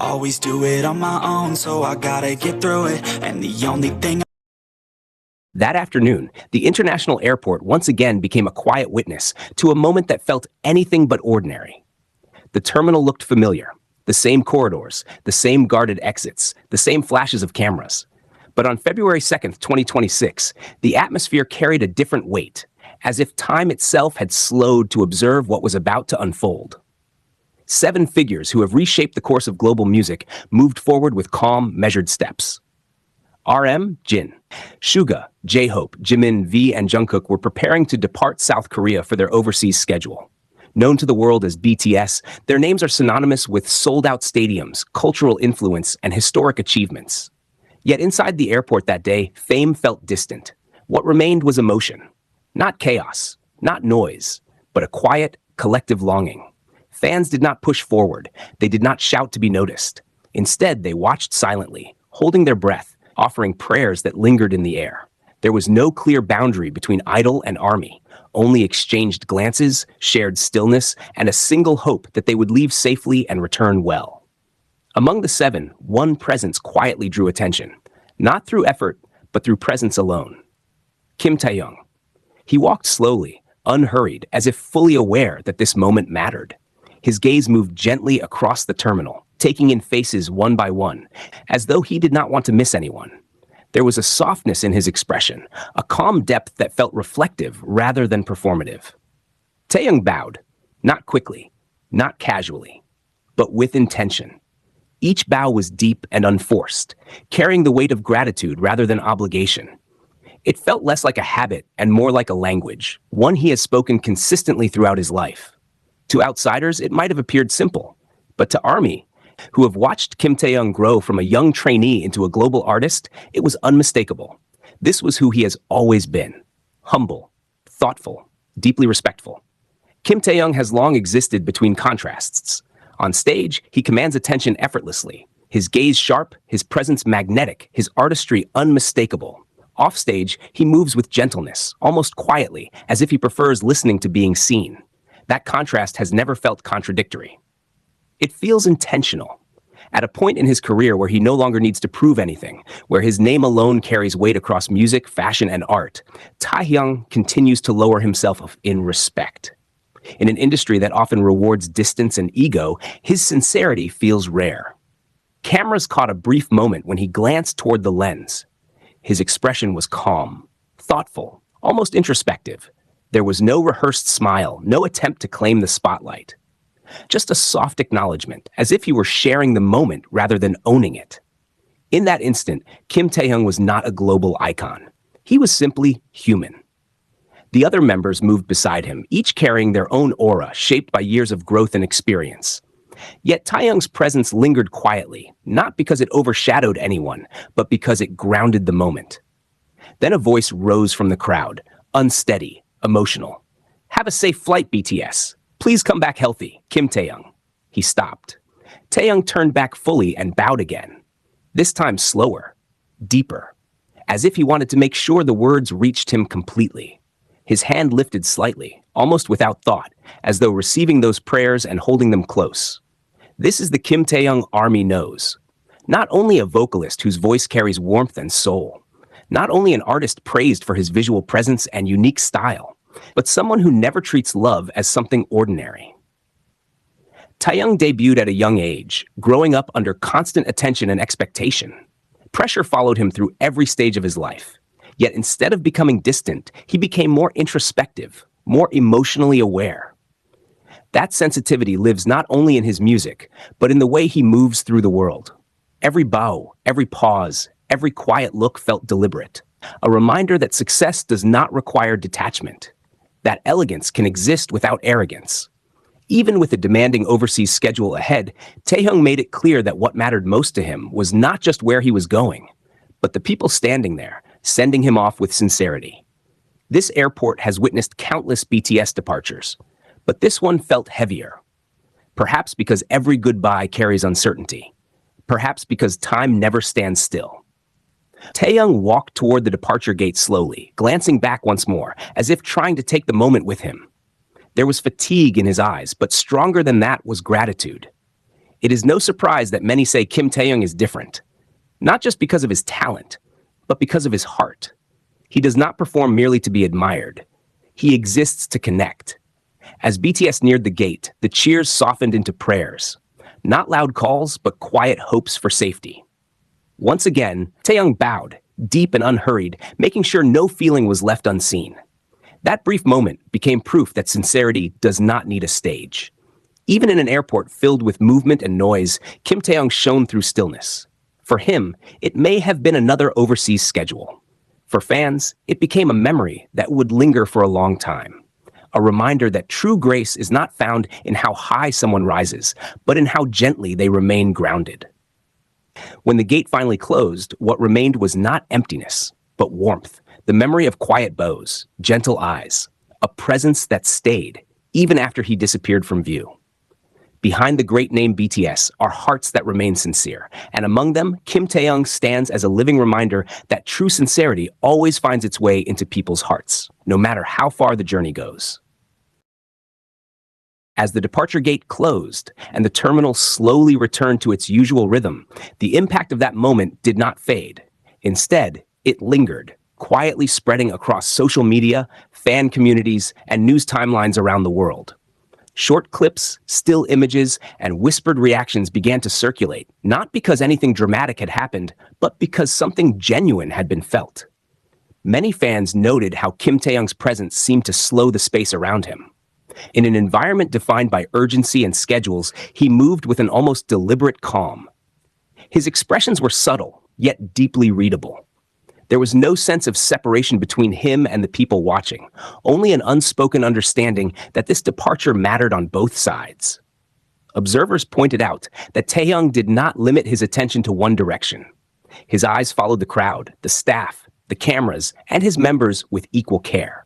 always do it on my own, so I gotta get through it. And the only thing That afternoon, the international airport once again became a quiet witness to a moment that felt anything but ordinary. The terminal looked familiar. The same corridors, the same guarded exits, the same flashes of cameras. But on February 2nd, 2026, the atmosphere carried a different weight, as if time itself had slowed to observe what was about to unfold. 7 figures who have reshaped the course of global music moved forward with calm, measured steps. RM, Jin. Suga, J-Hope, Jimin, V, and Jungkook were preparing to depart South Korea for their overseas schedule. Known to the world as BTS, their names are synonymous with sold-out stadiums, cultural influence, and historic achievements. Yet inside the airport that day, fame felt distant. What remained was emotion. Not chaos, not noise, but a quiet, collective longing. Fans did not push forward. They did not shout to be noticed. Instead, they watched silently, holding their breath, offering prayers that lingered in the air. There was no clear boundary between idol and army, only exchanged glances, shared stillness, and a single hope that they would leave safely and return well. Among the 7, one presence quietly drew attention, not through effort, but through presence alone. Kim Taehyung. He walked slowly, unhurried, as if fully aware that this moment mattered. His gaze moved gently across the terminal, taking in faces one by one, as though he did not want to miss anyone. There was a softness in his expression, a calm depth that felt reflective rather than performative. Taehyung bowed, not quickly, not casually, but with intention. Each bow was deep and unforced, carrying the weight of gratitude rather than obligation. It felt less like a habit and more like a language, one he has spoken consistently throughout his life. To outsiders, it might have appeared simple, but to ARMY, who have watched Kim Taehyung grow from a young trainee into a global artist, it was unmistakable. This was who he has always been. Humble, thoughtful, deeply respectful. Kim Taehyung has long existed between contrasts. On stage, he commands attention effortlessly. His gaze sharp, his presence magnetic, his artistry unmistakable. Offstage, he moves with gentleness, almost quietly, as if he prefers listening to being seen. That contrast has never felt contradictory. It feels intentional. At a point in his career where he no longer needs to prove anything, where his name alone carries weight across music, fashion, and art, Taehyung continues to lower himself in respect. In an industry that often rewards distance and ego, his sincerity feels rare. Cameras caught a brief moment when he glanced toward the lens. His expression was calm, thoughtful, almost introspective. There was no rehearsed smile, no attempt to claim the spotlight. Just a soft acknowledgement, as if he were sharing the moment rather than owning it. In that instant, Kim Taehyung was not a global icon. He was simply human. The other members moved beside him, each carrying their own aura shaped by years of growth and experience. Yet Taehyung's presence lingered quietly, not because it overshadowed anyone, but because it grounded the moment. Then a voice rose from the crowd, unsteady, emotional. "Have a safe flight, BTS. Please come back healthy, Kim Taehyung." He stopped. Taehyung turned back fully and bowed again. This time slower, deeper, as if he wanted to make sure the words reached him completely. His hand lifted slightly, almost without thought, as though receiving those prayers and holding them close. This is the Kim Taehyung ARMY knows. Not only a vocalist whose voice carries warmth and soul, not only an artist praised for his visual presence and unique style, but someone who never treats love as something ordinary. Taehyung debuted at a young age, growing up under constant attention and expectation. Pressure followed him through every stage of his life. Yet instead of becoming distant, he became more introspective, more emotionally aware. That sensitivity lives not only in his music, but in the way he moves through the world. Every bow, every pause, every quiet look felt deliberate. A reminder that success does not require detachment. That elegance can exist without arrogance. Even with a demanding overseas schedule ahead, Taehyung made it clear that what mattered most to him was not just where he was going, but the people standing there, sending him off with sincerity. This airport has witnessed countless BTS departures, but this one felt heavier. Perhaps because every goodbye carries uncertainty. Perhaps because time never stands still. Taehyung walked toward the departure gate slowly, glancing back once more, as if trying to take the moment with him. There was fatigue in his eyes, but stronger than that was gratitude. It is no surprise that many say Kim Taehyung is different, not just because of his talent, but because of his heart. He does not perform merely to be admired. He exists to connect. As BTS neared the gate, the cheers softened into prayers. Not loud calls, but quiet hopes for safety. Once again, Taehyung bowed, deep and unhurried, making sure no feeling was left unseen. That brief moment became proof that sincerity does not need a stage. Even in an airport filled with movement and noise, Kim Taehyung shone through stillness. For him, it may have been another overseas schedule. For fans, it became a memory that would linger for a long time. A reminder that true grace is not found in how high someone rises, but in how gently they remain grounded. When the gate finally closed, what remained was not emptiness, but warmth, the memory of quiet bows, gentle eyes, a presence that stayed, even after he disappeared from view. Behind the great name BTS are hearts that remain sincere, and among them, Kim Taehyung stands as a living reminder that true sincerity always finds its way into people's hearts, no matter how far the journey goes. As the departure gate closed and the terminal slowly returned to its usual rhythm, the impact of that moment did not fade. Instead, it lingered, quietly spreading across social media, fan communities, and news timelines around the world. Short clips, still images, and whispered reactions began to circulate, not because anything dramatic had happened, but because something genuine had been felt. Many fans noted how Kim Taehyung's presence seemed to slow the space around him. In an environment defined by urgency and schedules, he moved with an almost deliberate calm. His expressions were subtle, yet deeply readable. There was no sense of separation between him and the people watching, only an unspoken understanding that this departure mattered on both sides. Observers pointed out that Taehyung did not limit his attention to one direction. His eyes followed the crowd, the staff, the cameras, and his members with equal care.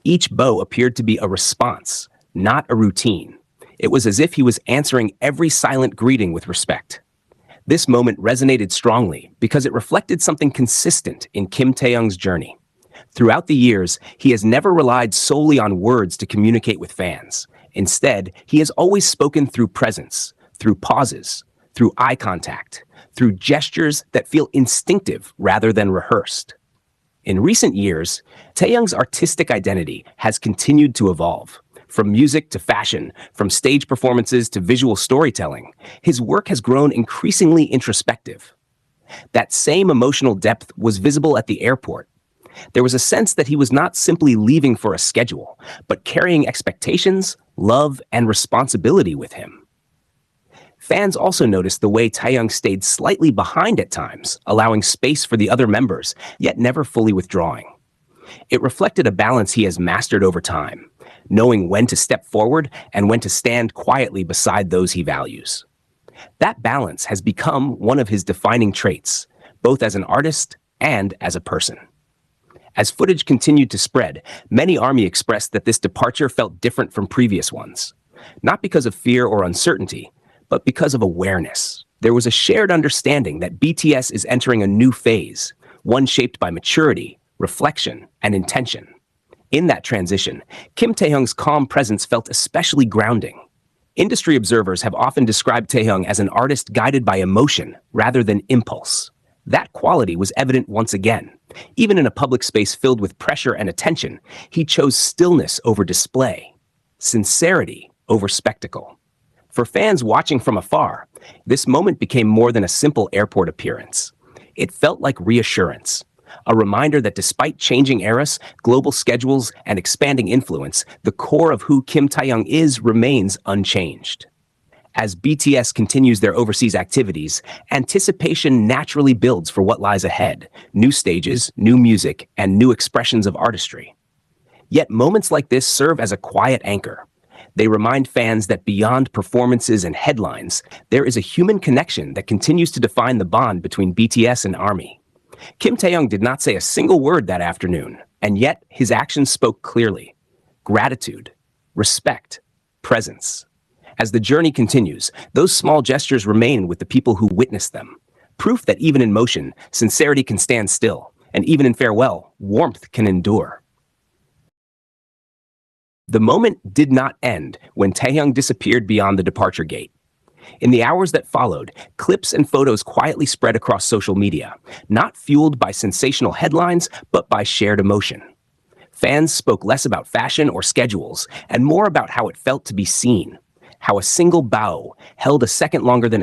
Each bow appeared to be a response, not a routine. It was as if he was answering every silent greeting with respect. This moment resonated strongly because it reflected something consistent in Kim Taehyung's journey. Throughout the years, he has never relied solely on words to communicate with fans. Instead, he has always spoken through presence, through pauses, through eye contact, through gestures that feel instinctive rather than rehearsed. In recent years, Taehyung's artistic identity has continued to evolve. From music to fashion, from stage performances to visual storytelling, his work has grown increasingly introspective. That same emotional depth was visible at the airport. There was a sense that he was not simply leaving for a schedule, but carrying expectations, love, and responsibility with him. Fans also noticed the way Taehyung stayed slightly behind at times, allowing space for the other members, yet never fully withdrawing. It reflected a balance he has mastered over time, knowing when to step forward and when to stand quietly beside those he values. That balance has become one of his defining traits, both as an artist and as a person. As footage continued to spread, many ARMY expressed that this departure felt different from previous ones, not because of fear or uncertainty, but because of awareness. There was a shared understanding that BTS is entering a new phase, one shaped by maturity, reflection, and intention. In that transition, Kim Taehyung's calm presence felt especially grounding. Industry observers have often described Taehyung as an artist guided by emotion rather than impulse. That quality was evident once again. Even in a public space filled with pressure and attention, he chose stillness over display, sincerity over spectacle. For fans watching from afar, this moment became more than a simple airport appearance. It felt like reassurance, a reminder that despite changing eras, global schedules, and expanding influence, the core of who Kim Taehyung is remains unchanged. As BTS continues their overseas activities, anticipation naturally builds for what lies ahead: new stages, new music, and new expressions of artistry. Yet moments like this serve as a quiet anchor. They remind fans that beyond performances and headlines, there is a human connection that continues to define the bond between BTS and ARMY. Kim Taehyung did not say a single word that afternoon, and yet his actions spoke clearly. Gratitude, respect, presence. As the journey continues, those small gestures remain with the people who witnessed them. Proof that even in motion, sincerity can stand still, and even in farewell, warmth can endure. The moment did not end when Taehyung disappeared beyond the departure gate. In the hours that followed, clips and photos quietly spread across social media, not fueled by sensational headlines, but by shared emotion. Fans spoke less about fashion or schedules, and more about how it felt to be seen, how a single bow held a second longer than